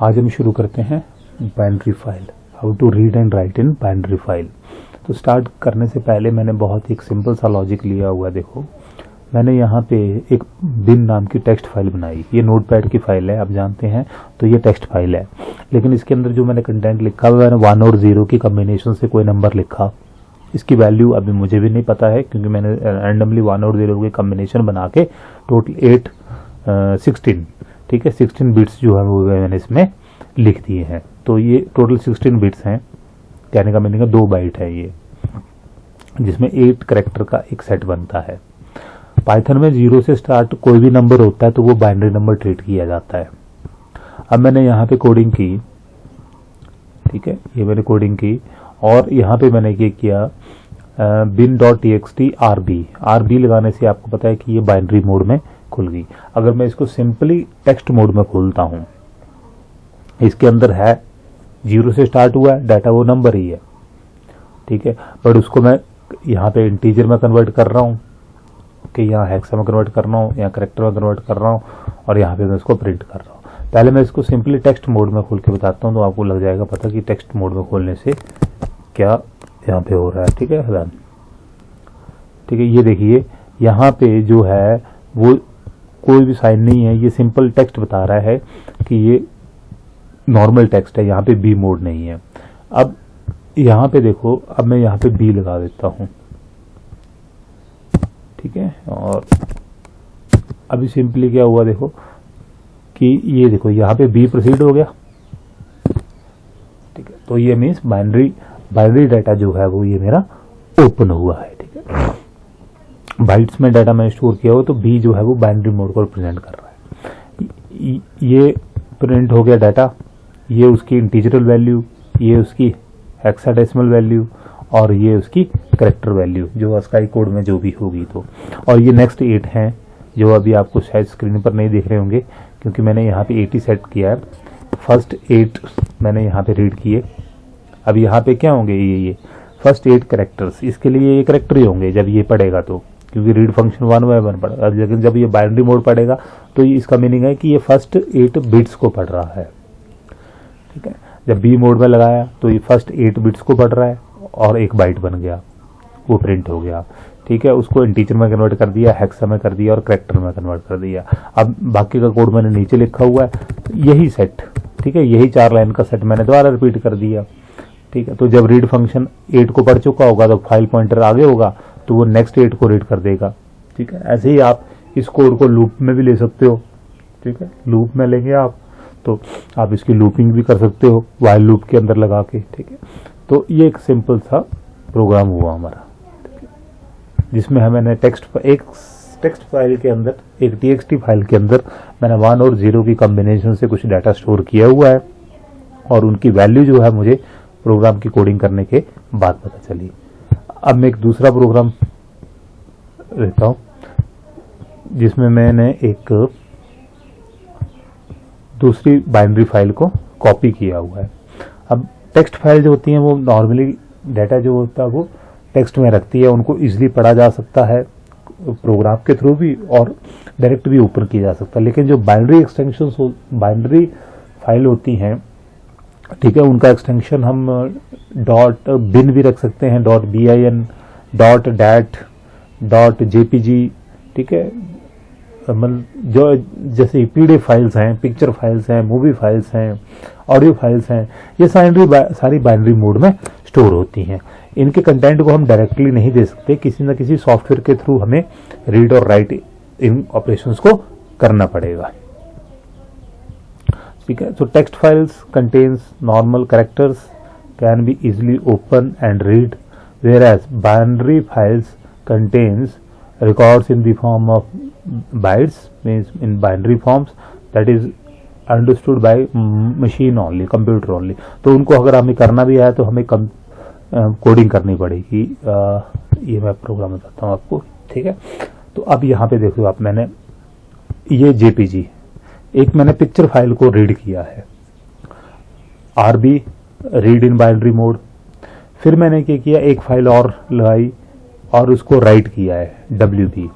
आज हम शुरू करते हैं binary file, how to read and write in binary file. तो स्टार्ट करने से पहले मैंने बहुत एक सिंपल सा लॉजिक लिया हुआ है। देखो, मैंने यहाँ पे एक बिन नाम की टेक्स्ट फाइल बनाई। ये नोटपैड की फाइल है, आप जानते हैं, तो ये टेक्स्ट फाइल है। लेकिन इसके अंदर जो मैंने कंटेंट लिखा हुआ है, 1 और 0 की कॉम्बिनेशन से कोई नंबर लिखा। इसकी वैल्यू अभी मुझे भी नहीं पता है, क्योंकि मैंने रैंडमली 1 और 0 की कॉम्बिनेशन बना के टोटल 16, ठीक है, 16 बिट्स जो है वो मैंने इसमें लिख दिए हैं। तो ये टोटल 16 बिट्स हैं, कहने का मीनिंग है 2 बाइट है ये, जिसमें 8 कैरेक्टर का एक सेट बनता है। पाइथन में 0 से स्टार्ट कोई भी नंबर होता है तो वो बाइनरी नंबर ट्रीट किया जाता है। अब मैंने यहाँ पे कोडिंग की, ठीक है, ये मैंने कोडिंग की और यहाँ पे मैंने ये किया bin.txt RB लगाने से आपको पता है कि ये बाइनरी मोड में खुल गई। अगर मैं इसको सिंपली टेक्स्ट मोड में खोलता हूँ, इसके अंदर है 0 से स्टार्ट हुआ है, डाटा वो नंबर ही है, ठीक है, बट उसको मैं यहाँ पे इंटीजर में कन्वर्ट कर रहा हूँ, कि यहाँ हेक्सा में कन्वर्ट कर रहा हूँ, यहाँ कैरेक्टर में कन्वर्ट कर रहा हूँ और यहाँ पे मैं इसको प्रिंट कर रहा हूँ। पहले मैं इसको सिंपली टेक्स्ट मोड में खोल के बताता हूँ, तो आपको लग जाएगा पता कि टेक्स्ट मोड में खोलने से क्या यहाँ पे हो रहा है। ठीक है, ठीक है, ये देखिए यहाँ पे जो है वो कोई भी साइन नहीं है, ये सिंपल टेक्स्ट बता रहा है कि ये नॉर्मल टेक्स्ट है, यहाँ पे बी मोड नहीं है। अब यहाँ पे देखो, अब मैं यहाँ पे बी लगा देता हूँ, ठीक है, और अभी सिंपली क्या हुआ देखो कि ये देखो यहाँ पे बी प्रोसीड हो गया, ठीक है। तो ये मीन्स बाइनरी डाटा जो है वो ये मेरा ओपन हुआ है, ठीक है। बाइट्स में डाटा मैंने स्टोर किया हो तो बी जो है वो बाइनरी मोड को रिप्रेजेंट कर रहा है। ये प्रिंट हो गया डाटा, ये उसकी इंटीजरल वैल्यू, ये उसकी हेक्साडेसिमल वैल्यू और ये उसकी कैरेक्टर वैल्यू जो स्काई कोड में जो भी होगी। तो और ये नेक्स्ट 8 हैं जो अभी आपको शायद स्क्रीन पर नहीं दिख रहे होंगे, क्योंकि मैंने यहाँ पे 80 सेट किया है। फर्स्ट 8 मैंने यहाँ पे रीड किए। अब यहाँ पे क्या होंगे, ये फर्स्ट 8 कैरेक्टर्स, इसके लिए ये कैरेक्टर ही होंगे जब ये पढ़ेगा, तो क्योंकि रीड फंक्शन 1 बाय 1 पढ़ेगा। लेकिन जब ये बाइनरी मोड पढ़ेगा तो इसका मीनिंग है कि ये फर्स्ट 8 बिट्स को पढ़ रहा है, ठीक है। जब बी मोड में लगाया तो ये फर्स्ट 8 बिट्स को पढ़ रहा है और 1 बाइट बन गया, वो प्रिंट हो गया, ठीक है। उसको इंटीजर में कन्वर्ट कर दिया, हेक्सा में कर दिया और कैरेक्टर में कन्वर्ट कर दिया। अब बाकी का कोड मैंने नीचे लिखा हुआ है, यही सेट, ठीक है, यही 4 लाइन का सेट मैंने दोबारा रिपीट कर दिया, ठीक है। तो जब रीड फंक्शन 8 को पढ़ चुका होगा तो फाइल पॉइंटर आगे होगा तो वो नेक्स्ट 8 को रीड कर देगा, ठीक है। ऐसे ही आप इस कोड को लूप में भी ले सकते हो, ठीक है। लूप में लेंगे आप तो आप इसकी लूपिंग भी कर सकते हो व्हाइल लूप के अंदर लगा के, ठीक है। तो ये एक सिंपल सा प्रोग्राम हुआ हमारा, जिसमें मैंने एक टेक्स्ट फाइल के अंदर, एक txt फाइल के अंदर मैंने 1 और 0 की कॉम्बिनेशन से कुछ डाटा स्टोर किया हुआ है और उनकी वैल्यू जो है मुझे प्रोग्राम की कोडिंग करने के बाद पता चली। अब मैं एक दूसरा प्रोग्राम लेता हूं जिसमें मैंने एक दूसरी बाइनरी फाइल को कॉपी किया हुआ है। अब टेक्स्ट फाइल जो होती हैं वो नॉर्मली डाटा जो होता है वो टेक्स्ट में रखती है, उनको इजीली पढ़ा जा सकता है प्रोग्राम के थ्रू भी और डायरेक्ट भी ओपन किया जा सकता है। लेकिन जो बाइनरी एक्सटेंशंस बाइनरी फाइल होती हैं, ठीक है, उनका एक्सटेंशन हम .bin भी रख सकते हैं, .bin, .dat, .jpg, ठीक है। मतलब जो जैसे PDF फाइल्स हैं, पिक्चर फाइल्स हैं, मूवी फाइल्स हैं, ऑडियो फाइल्स हैं, ये सारी बाइनरी मोड में स्टोर होती हैं। इनके कंटेंट को हम डायरेक्टली नहीं दे सकते, किसी न किसी सॉफ्टवेयर के थ्रू हमें रीड और राइट इन ऑपरेशंस को करना पड़ेगा, ठीक है। So text files contains normal characters, can be easily open and read, whereas binary files contains records in the form of bytes, means in binary forms, that is understood by machine only, computer only। तो उनको अगर हमें करना भी है तो हमें coding करनी पड़ेगी। ये मैं प्रोग्राम बताता हूँ आपको, ठीक है। तो अब यहाँ पे देखो आप, मैंने ये JPG एक मैंने पिक्चर फाइल को रीड किया है, RB read in binary mode. फिर मैंने क्या किया, एक फाइल और लगाई और उसको राइट किया है WB,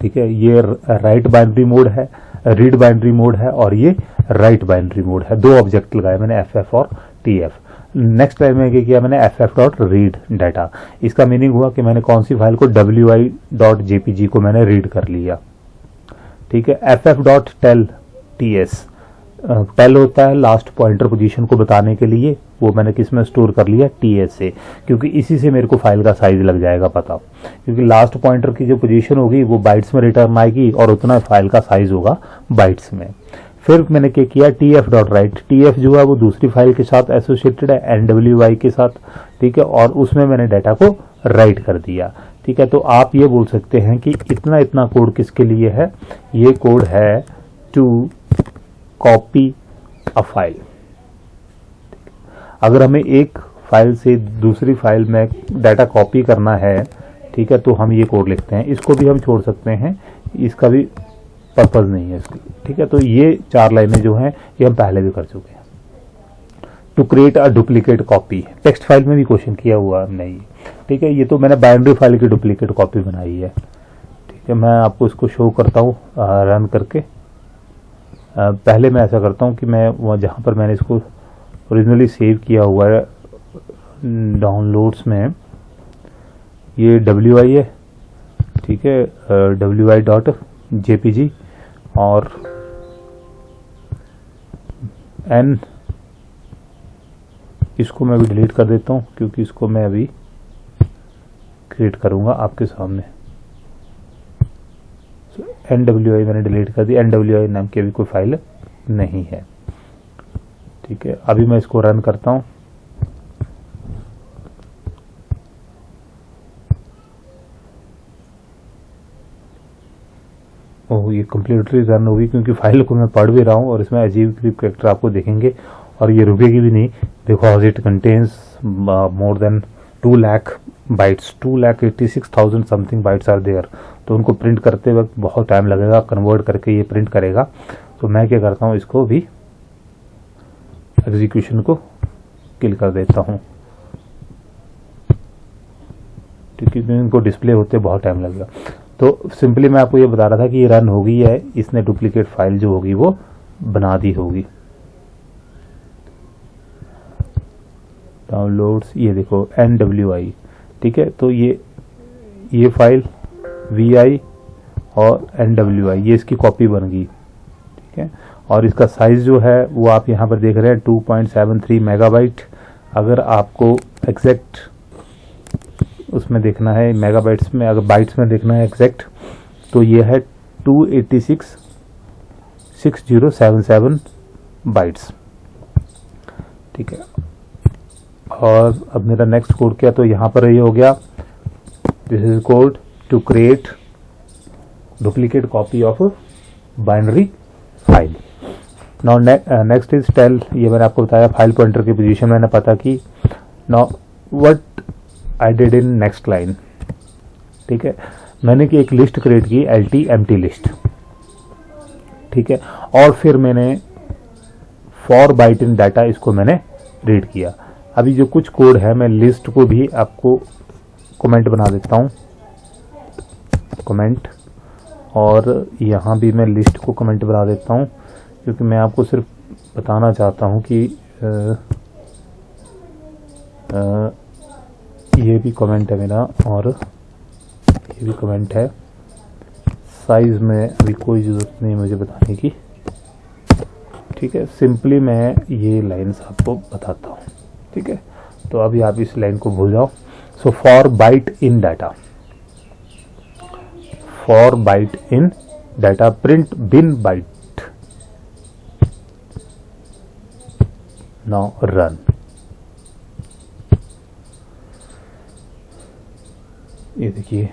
ठीक है। ये राइट बाइनरी मोड है, रीड बाइनरी मोड है और ये राइट बाइनरी मोड है। दो ऑब्जेक्ट लगाए मैंने FF और TF। नेक्स्ट लाइन में क्या किया मैंने ff.read डाटा। इसका मीनिंग हुआ कि मैंने कौन सी फाइल को wi.jpg को मैंने रीड कर लिया। ठीक है, ff.tell ts, टेल होता है लास्ट पॉइंटर पोजीशन को बताने के लिए, वो मैंने किस में स्टोर कर लिया ts से, क्योंकि इसी से मेरे को फाइल का साइज लग जाएगा पता, क्योंकि लास्ट पॉइंटर की जो पोजीशन होगी वो बाइट्स में रिटर्न आएगी और उतना फाइल का साइज होगा बाइट्स में। फिर मैंने क्या किया tf.write, tf जो है वो दूसरी फाइल के साथ एसोसिएटेड है nwi के साथ। ठीक है, और उसमें मैंने डाटा को राइट कर दिया। ठीक है, तो आप ये बोल सकते हैं कि इतना कोड किसके लिए है, ये कोड है टू कॉपी अ फाइल। अगर हमें एक फाइल से दूसरी फाइल में डाटा कॉपी करना है, ठीक है, तो हम ये कोड लिखते हैं। इसको भी हम छोड़ सकते हैं, इसका भी पर्पज नहीं है इसकी। ठीक है, तो ये 4 लाइनें जो हैं ये हम पहले भी कर चुके हैं। To create a duplicate copy, text file में भी क्वेश्चन किया हुआ नहीं। ठीक है, ये तो मैंने बाइनरी फाइल की डुप्लीकेट कॉपी बनाई है। ठीक है, मैं आपको इसको शो करता हूँ रन करके। पहले मैं ऐसा करता हूँ कि मैं वहाँ जहाँ पर मैंने इसको ओरिजिनली सेव किया हुआ है डाउनलोड्स में, ये WI है। ठीक है, wi.jpg और n, इसको मैं अभी डिलीट कर देता हूँ क्योंकि इसको मैं अभी क्रिएट करूँगा आपके सामने। NWI मैंने डिलीट कर दी, NWI नाम की अभी कोई फाइल नहीं है। ठीक है, अभी मैं इसको रन करता हूँ। ओह, ये कम्प्लीटली रन होगी क्योंकि फाइल को मैं पढ़ भी रहा हूँ और इसमें अजीब गरीब कैरेक्टर आपको देखेंगे और ये रुकेगी भी नहीं, because it contains more than 2 lakh bytes, 2,86,000 something bytes are there. तो उनको प्रिंट करते वक्त बहुत टाइम लगेगा, कन्वर्ट करके ये प्रिंट करेगा। तो मैं क्या करता हूँ, इसको भी एग्जीक्यूशन को किल कर देता हूँ, क्योंकि इनको डिस्प्ले होते बहुत टाइम लगेगा। तो सिंपली मैं आपको ये बता रहा था कि ये रन हो गई है, इसने डुप्लीकेट फाइल जो होगी वो बना दी होगी। डाउनलोड्स, ये देखो NWI। ठीक है, तो ये फाइल VI और NWI, ये इसकी कॉपी बन गई। ठीक है, और इसका साइज जो है वो आप यहाँ पर देख रहे हैं 2.73 मेगाबाइट। अगर आपको एग्जैक्ट उसमें देखना है मेगाबाइट्स में, अगर बाइट्स में देखना है एग्जैक्ट, तो ये है 286,6077 बाइट्स। ठीक है, और अब मेरा नेक्स्ट कोड क्या, तो यहाँ पर ये हो गया, this is code to create duplicate copy of binary file. Now next is tell, ये मैंने आपको बताया फाइल पॉइंटर की पोजीशन मैंने पता की। Now what I did in next line. ठीक है, मैंने की एक लिस्ट क्रिएट की LT एम्प्टी लिस्ट। ठीक है, और फिर मैंने फॉर बाइट इन डाटा इसको मैंने रीड किया। अभी जो कुछ कोड है मैं लिस्ट को भी आपको कमेंट बना देता हूँ, कमेंट, और यहाँ भी मैं लिस्ट को कमेंट बना देता हूँ, क्योंकि मैं आपको सिर्फ बताना चाहता हूँ कि ये भी कमेंट है मेरा और ये भी कमेंट है। साइज में अभी कोई ज़रूरत नहीं मुझे बताने की। ठीक है, सिंपली मैं ये लाइन्स आपको बताता हूँ। ठीक है, तो अभी आप इस लाइन को भूल जाओ। So for byte in data, for byte in data print bin byte. Now run. ये देखिए,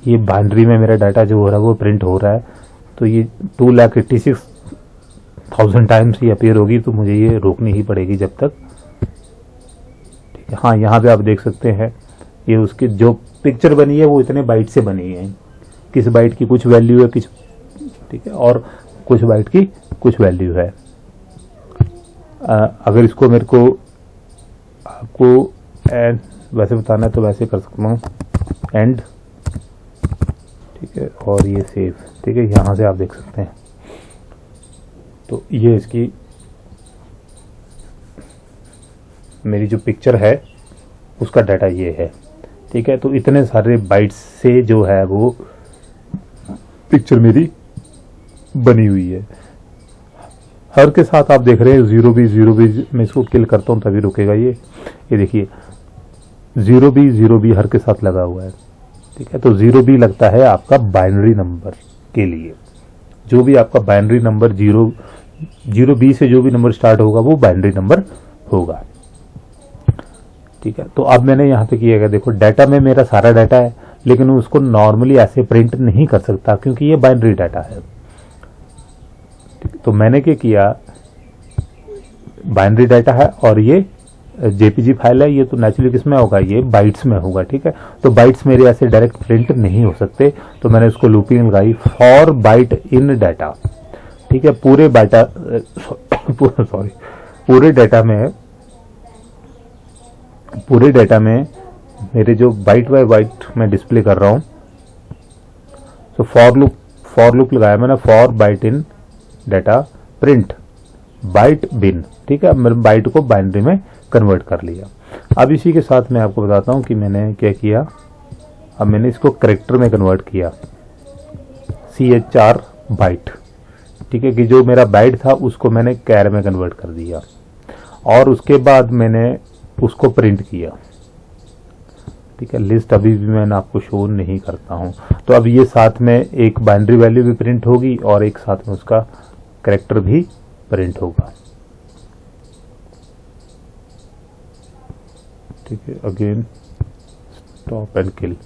ये बाइनरी में मेरा डाटा जो हो रहा है वो प्रिंट हो रहा है। तो ये 2,86,000 टाइम्स ये अपीयर होगी, तो मुझे ये रोकनी ही पड़ेगी जब तक। ठीक है, हाँ, यहाँ पे आप देख सकते हैं ये उसकी जो पिक्चर बनी है वो इतने बाइट से बनी है। किस बाइट की कुछ वैल्यू है, किस, ठीक है, और कुछ बाइट की कुछ वैल्यू है। अगर इसको मेरे को आपको वैसे बताना है तो वैसे कर सकता हूँ, एंड ठीक है, और ये सेव, ठीक है, यहाँ से आप देख सकते हैं। तो ये इसकी मेरी जो पिक्चर है उसका डाटा ये है, ठीक है। तो इतने सारे बाइट्स से जो है वो पिक्चर मेरी बनी हुई है। हर के साथ आप देख रहे हैं 0B मैं इसको किल करता हूँ तभी रुकेगा ये देखिए 0B हर के साथ लगा हुआ है, ठीक है। तो 0B लगता है आपका बाइनरी नंबर के लिए। जो भी आपका बाइनरी नंबर 0B से जो भी नंबर स्टार्ट होगा वो बाइनरी नंबर होगा, ठीक है। तो अब मैंने यहाँ पे किया गया, देखो डाटा में मेरा सारा डाटा है, लेकिन उसको नॉर्मली ऐसे प्रिंट नहीं कर सकता क्योंकि ये बाइनरी डाटा है। तो मैंने क्या किया, बाइनरी डाटा है और ये जेपीजी फाइल है, ये तो नेचुरली किसमें होगा, ये बाइट्स में होगा, ठीक है। तो बाइट्स मेरे ऐसे डायरेक्ट प्रिंट नहीं हो सकते, तो मैंने उसको लूपिंग लगाई फॉर बाइट इन डाटा, ठीक है। पूरे डाटा सॉरी पूरे डाटा में मेरे जो बाइट बाय बाइट मैं डिस्प्ले कर रहा हूं, तो फॉर लूप लगाया मैंने, for byte in data print byte bin, ठीक है। अब मैंने बाइट को बाइनरी में कन्वर्ट कर लिया। अब इसी के साथ मैं आपको बताता हूं कि मैंने क्या किया। अब मैंने इसको कैरेक्टर में कन्वर्ट किया, CHR बाइट, ठीक है, कि जो मेरा बाइट था उसको मैंने कैर में कन्वर्ट कर दिया और उसके बाद मैंने उसको प्रिंट किया, ठीक है। लिस्ट अभी भी मैं आपको शो नहीं करता हूं। तो अब ये साथ में एक बाइनरी वैल्यू भी प्रिंट होगी और एक साथ में उसका कैरेक्टर भी प्रिंट होगा, ठीक है। Again stop and kill.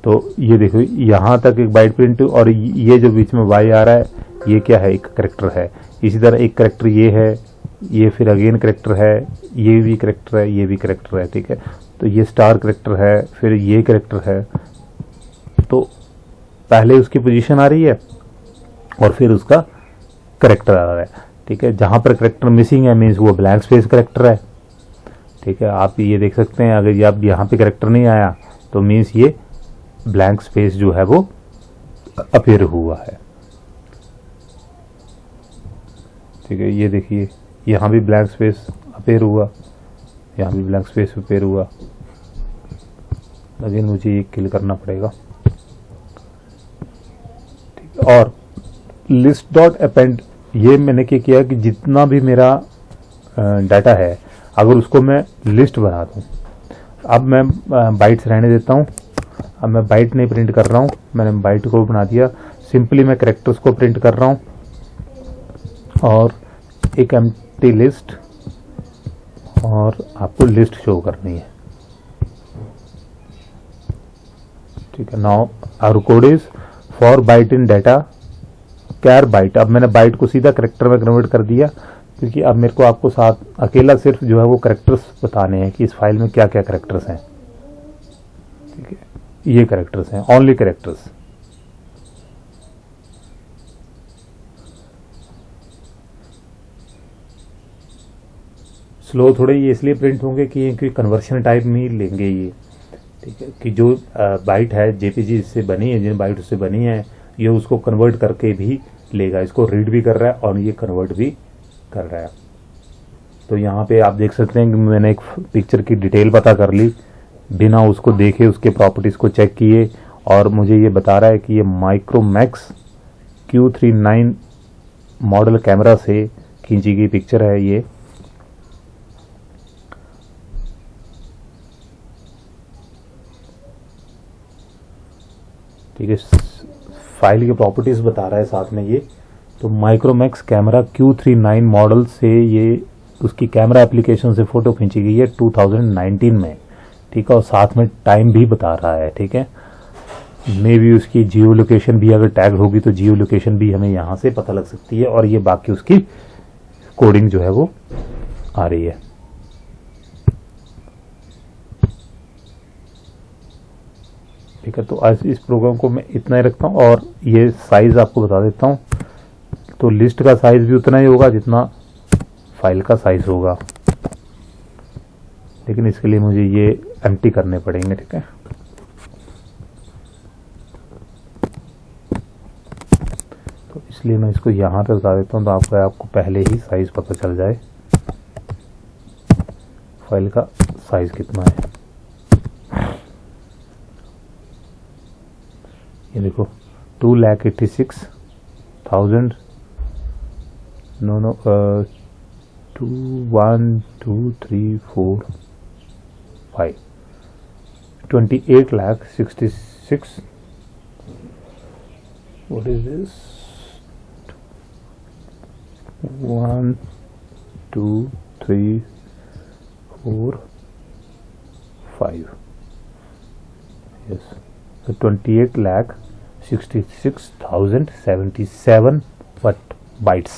तो ये देखो यहां तक एक बाइट प्रिंट, और ये जो बीच में वाई आ रहा है ये क्या है, एक कैरेक्टर है। इसी तरह एक कैरेक्टर ये है, ये फिर अगेन कैरेक्टर है, ये भी कैरेक्टर है, ये भी कैरेक्टर है, ठीक है। तो ये स्टार कैरेक्टर है, फिर ये कैरेक्टर है। तो पहले उसकी पोजीशन आ रही है और फिर उसका कैरेक्टर आ रहा है, ठीक है। जहां पर कैरेक्टर मिसिंग है मीन्स वो ब्लैंक स्पेस कैरेक्टर है, ठीक है। आप ये देख सकते हैं, अगर आप यहाँ पे कैरेक्टर नहीं आया तो मीन्स ये ब्लैंक स्पेस जो है वो अपीयर हुआ है, ठीक है। ये देखिए यहाँ भी ब्लैंक स्पेस अपीयर हुआ, यहाँ भी ब्लैंक स्पेस अपीयर हुआ। अगेन मुझे ये किल करना पड़ेगा, ठीक है। और लिस्ट डॉट अपेंड, ये मैंने क्या किया कि जितना भी मेरा डाटा है अगर उसको मैं लिस्ट बना दूं, अब मैं बाइट्स रहने देता हूं। अब मैं बाइट नहीं प्रिंट कर रहा हूं, मैंने बाइट को बना दिया, सिंपली मैं कैरेक्टर्स को प्रिंट कर रहा हूं और एक एम्प्टी लिस्ट, और आपको लिस्ट शो करनी है, ठीक है। Now our code is for byte in data char byte. अब मैंने बाइट को सीधा कैरेक्टर में कन्वर्ट कर दिया क्योंकि अब मेरे को आपको साथ अकेला सिर्फ जो है वो कैरेक्टर्स बताने हैं कि इस फाइल में क्या क्या कैरेक्टर्स हैं, ठीक है। ये कैरेक्टर्स हैं, ओनली कैरेक्टर्स। स्लो थोड़े ये इसलिए प्रिंट होंगे कि क्योंकि कन्वर्शन टाइप में ही लेंगे ये, ठीक है। कि जो बाइट है जेपीजी से बनी है, जिन बाइट से बनी है, ये उसको कन्वर्ट करके भी लेगा, इसको रीड भी कर रहा है और ये कन्वर्ट भी कर रहा है। तो यहाँ पे आप देख सकते हैं कि मैंने एक पिक्चर की डिटेल पता कर ली बिना उसको देखे, उसके प्रॉपर्टीज को चेक किए, और मुझे ये बता रहा है कि ये माइक्रोमैक्स Q39 मॉडल कैमरा से खींची गई पिक्चर है ये, ठीक है। फाइल की प्रॉपर्टीज बता रहा है साथ में ये। तो माइक्रोमैक्स कैमरा Q39 मॉडल से ये उसकी कैमरा एप्लीकेशन से फोटो खींची गई है 2019 में, ठीक है। और साथ में टाइम भी बता रहा है, ठीक है। मे भी उसकी जियो लोकेशन भी अगर टैग होगी तो जियो लोकेशन भी हमें यहाँ से पता लग सकती है, और ये बाकी उसकी कोडिंग जो है वो आ रही है, ठीक है। तो आज इस प्रोग्राम को मैं इतना ही रखता हूँ और ये साइज आपको बता देता हूँ। तो लिस्ट का साइज भी उतना ही होगा जितना फाइल का साइज होगा, लेकिन इसके लिए मुझे ये एम्प्टी करने पड़ेंगे, ठीक है। इसलिए मैं इसको यहाँ पे बता देता हूँ, तो आपको पहले ही साइज पता चल जाए फाइल का साइज कितना है। ये देखो 2,86,000 no 2 1 2 3 4 5 28,66,000 what is this 1 2 3 4 5 yes, so 28,66,077 what bytes।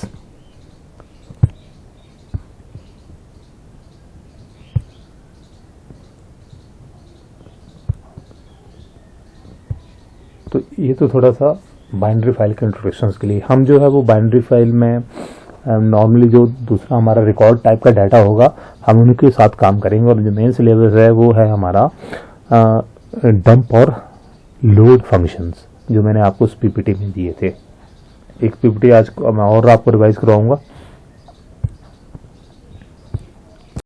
तो ये तो थोड़ा सा बाइनरी फाइल के इंट्रोडक्शन के लिए। हम जो है वो बाइनरी फाइल में नॉर्मली जो दूसरा हमारा रिकॉर्ड टाइप का डाटा होगा हम उनके साथ काम करेंगे, और जो मेन सिलेबस है वो है हमारा डंप और लोड फंक्शंस, जो मैंने आपको उस पीपीटी में दिए थे। एक पीपीटी आज मैं और आपको रिवाइज करवाऊंगा।